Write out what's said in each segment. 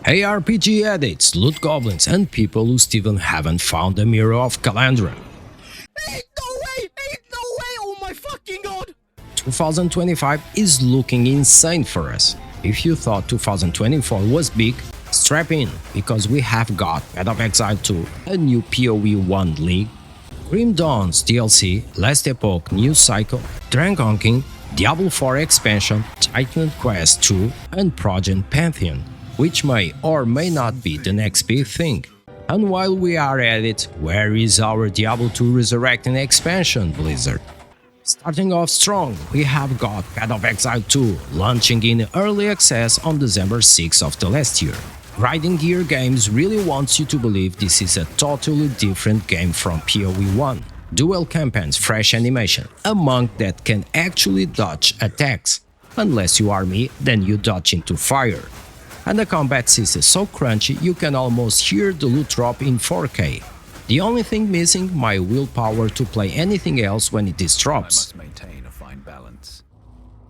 ARPG edits, loot goblins, and people who still haven't found the Mirror of Calandra. Ain't no way! Ain't no way! Oh my fucking god! 2025 is looking insane for us. If you thought 2024 was big, strap in, because we have got Path of Exile 2, a new PoE 1 league, Grim Dawn's DLC, Last Epoch New Cycle, DragonKin, Diablo 4 expansion, Titan Quest 2, and Project Pantheon, which may or may not be the next big thing. And while we are at it, where is our Diablo 2 Resurrecting expansion, Blizzard? Starting off strong, we have got Path of Exile 2 launching in early access on December 6 of the last year. Grinding Gear Games really wants you to believe this is a totally different game from PoE 1. Dual campaigns, fresh animation, a monk that can actually dodge attacks. Unless you are me, then you dodge into fire. And the combat system so crunchy you can almost hear the loot drop in 4K. The only thing missing, my willpower to play anything else when it drops.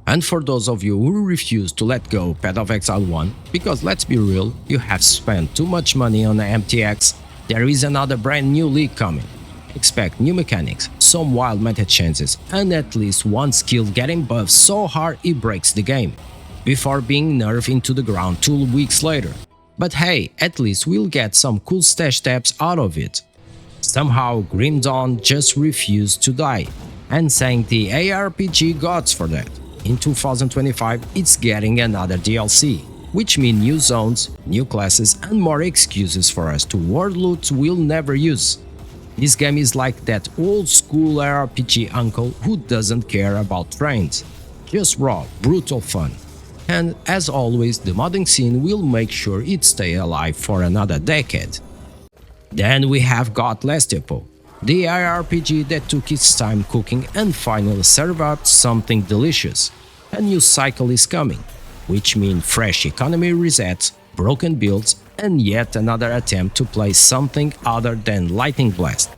And for those of you who refuse to let go Path of Exile 1, because let's be real, you have spent too much money on MTX, there is another brand new league coming. Expect new mechanics, some wild meta changes, and at least one skill getting buffed so hard it breaks the game, before being nerfed into the ground 2 weeks later. But hey, at least we'll get some cool stash tabs out of it. Somehow Grim Dawn just refused to die, and thank the ARPG gods for that. In 2025 it's getting another DLC, which means new zones, new classes, and more excuses for us to ward loot we'll never use. This game is like that old school ARPG uncle who doesn't care about trends. Just raw, brutal fun. And as always, the modding scene will make sure it stays alive for another decade. Then we have got Last Epoch, the ARPG that took its time cooking and finally served up something delicious. A new cycle is coming, which means fresh economy resets, broken builds, and yet another attempt to play something other than Lightning Blast.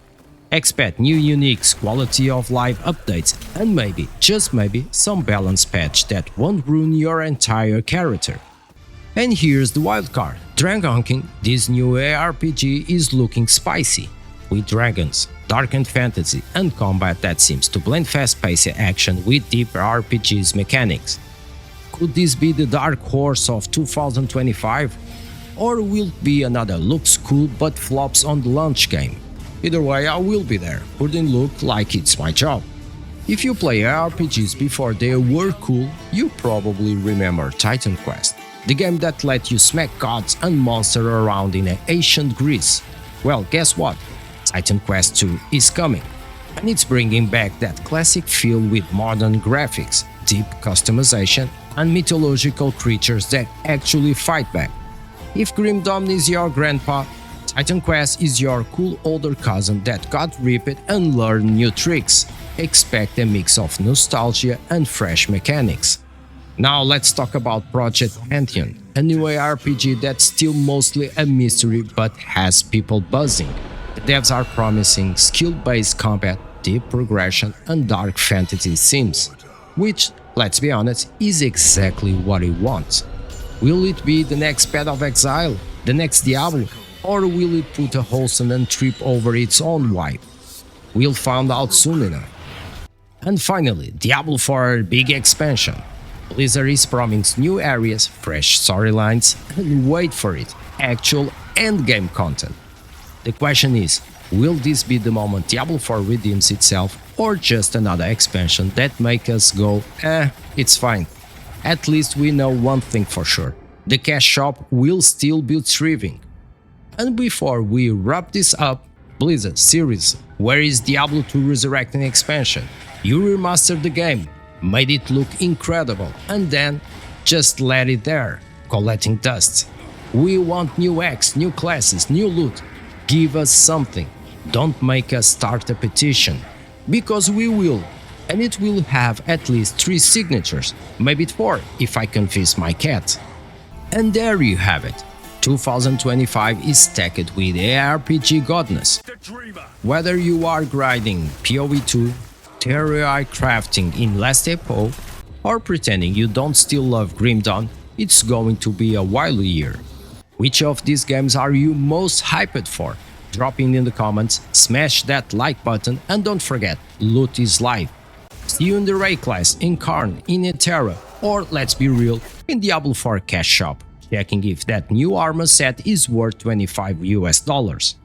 Expect new unique quality of life updates and maybe, just maybe, some balance patch that won't ruin your entire character. And here's the wildcard, DragonKin, this new ARPG is looking spicy, with dragons, darkened fantasy, and combat that seems to blend fast-paced action with deep RPGs mechanics. Could this be the dark horse of 2025? Or will it be another looks cool but flops on the launch game? Either way, I will be there, wouldn't look like it's my job. If you play RPGs before they were cool, you probably remember Titan Quest, the game that let you smack gods and monsters around in ancient Greece. Well, guess what? Titan Quest 2 is coming, and it's bringing back that classic feel with modern graphics, deep customization, and mythological creatures that actually fight back. If Grim Dawn is your grandpa, Titan Quest is your cool older cousin that got ripped and learned new tricks. Expect a mix of nostalgia and fresh mechanics. Now let's talk about Project Pantheon, a new ARPG that's still mostly a mystery but has people buzzing. The devs are promising skill-based combat, deep progression, and dark fantasy themes, which, let's be honest, is exactly what he wants. Will it be the next Path of Exile, the next Diablo, or will it put a wholesome and trip over its own wipe? We'll find out soon enough. And finally, Diablo 4 big expansion. Blizzard is promising new areas, fresh storylines, and wait for it, actual endgame content. The question is, will this be the moment Diablo 4 redeems itself, or just another expansion that makes us go, it's fine? At least we know one thing for sure, the cash shop will still be thriving. And before we wrap this up, Blizzard, seriously, where is Diablo 2 Resurrecting expansion? You remastered the game, made it look incredible, and then just let it there, collecting dust. We want new acts, new classes, new loot. Give us something. Don't make us start a petition. Because we will. And it will have at least 3 signatures, maybe 4 if I convince my cat. And there you have it. 2025 is stacked with ARPG godness. Whether you are grinding PoE 2, terror crafting in Last Epoch, or pretending you don't still love Grim Dawn, it's going to be a wild year. Which of these games are you most hyped for? Drop it in the comments, smash that like button, and don't forget, loot is life. See you in the Ray class, in Karn, in Etera, or let's be real, in Diablo 4 cash shop, checking if that new armor set is worth $25 US.